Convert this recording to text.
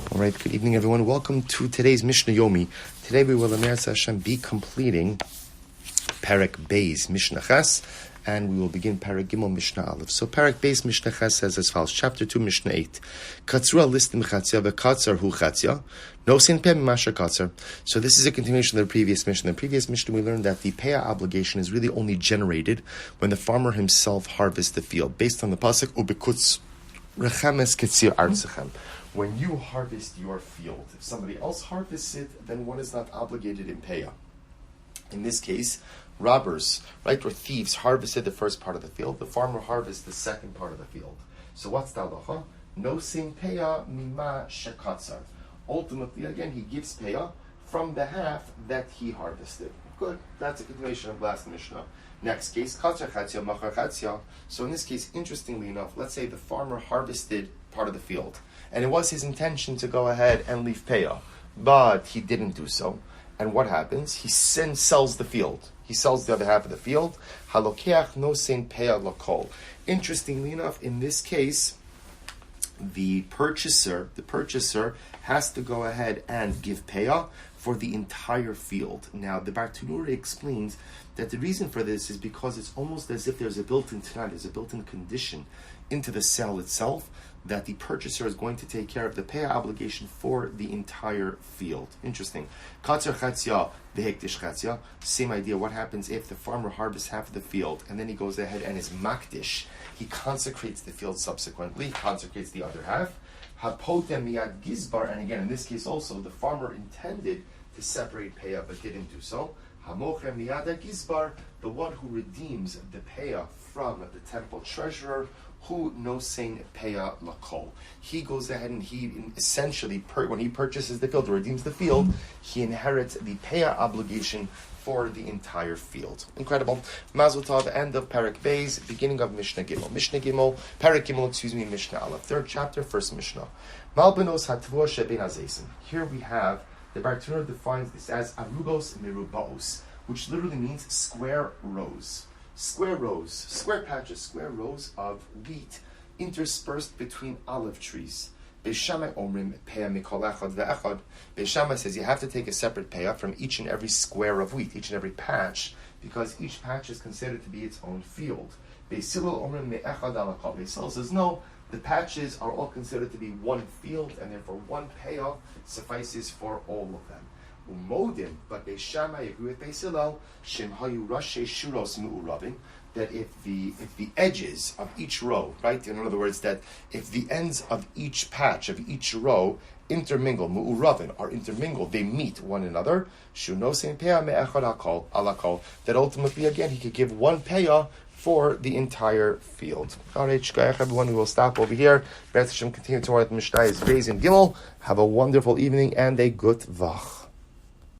All right, good evening, everyone. Welcome to today's Mishna Yomi. Today we will, Amir Hashem, be completing Perek Beis Mishnah Ches, and we will begin Perek Gimel Mishnah Aleph. So Perek Beis Mishnah Ches says as follows, Chapter 2, Mishnah 8. Katzru listim chatzia v'katzar hu chatzia. No sin peh mimasha katzar. So this is a continuation of the previous Mishnah. In the previous Mishnah we learned that the Peah obligation is really only generated when the farmer himself harvests the field, based on the pasuk ubekutz rechemes ketzir artzachem. When you harvest your field, if somebody else harvests it, then one is not obligated in Peah. In this case, robbers, right, or thieves harvested the first part of the field. The farmer harvests the second part of the field. So what's the halacha? No sin Peah mima shekatzar. Ultimately, again, he gives Peah from the half that he harvested. Good. That's a continuation of last Mishnah. Next case, katzar chatzia, machar chatzia. So in this case, interestingly enough, let's say the farmer harvested part of the field, and it was his intention to go ahead and leave Peah, but he didn't do so. And what happens? He then sells the field. He sells the other half of the field. Halokeach no sein Peah lakol. Interestingly enough, in this case, the purchaser has to go ahead and give Peah for the entire field. Now, the Bartanura explains that the reason for this is because it's almost as if there's a built-in tenant, there's a built-in condition into the sale itself, that the purchaser is going to take care of the Peah obligation for the entire field. Interesting. Katzar chatzia, v'hektish chatzia. Same idea. What happens if the farmer harvests half of the field and then he goes ahead and is makdish? He consecrates the field subsequently, consecrates the other half. Hapotem miyad gizbar, and again in this case also the farmer intended to separate Peah but didn't do so. Hamochem miyad gizbar, the one who redeems the Peah from the temple treasurer, who no sein Peah lakol. He goes ahead and he essentially, when he purchases the field or redeems the field, he inherits the Peah obligation for the entire field. Incredible. Mazel tov, end of Perek Beis, beginning of Mishnah Gimel. Perek Gimel, Mishnah Aleph. Third chapter, first Mishnah. Malbenos hatvua sheben hazesim. Here we have, the Bartanura defines this as arugos merubaos, which literally means square rows. Square rows, square patches, square rows of wheat interspersed between olive trees. Beishamai omrim Peah mikol echad ve'echad. Beishamai says you have to take a separate Peah from each and every square of wheat, each and every patch, because each patch is considered to be its own field. Beisilul omrim me'echad alakal. Beisil says no, the patches are all considered to be one field, and therefore one Peah suffices for all of them. Umodim, but Beis Shammai agree with Beis Hillel, Shem hayu rashe shuros mu'urabin, that if the edges of each row, right, in other words, that if the ends of each patch of each row intermingle, mu'urabin, are intermingled, they meet one another, shuno sein Peah me'echad alakol, that ultimately again he could give one Peah for the entire field. All right, shkayach everyone, we will stop over here. B'ez Hashem, continue tomorrow at Mishnah Beis and Gimel. Have a wonderful evening and a good vach.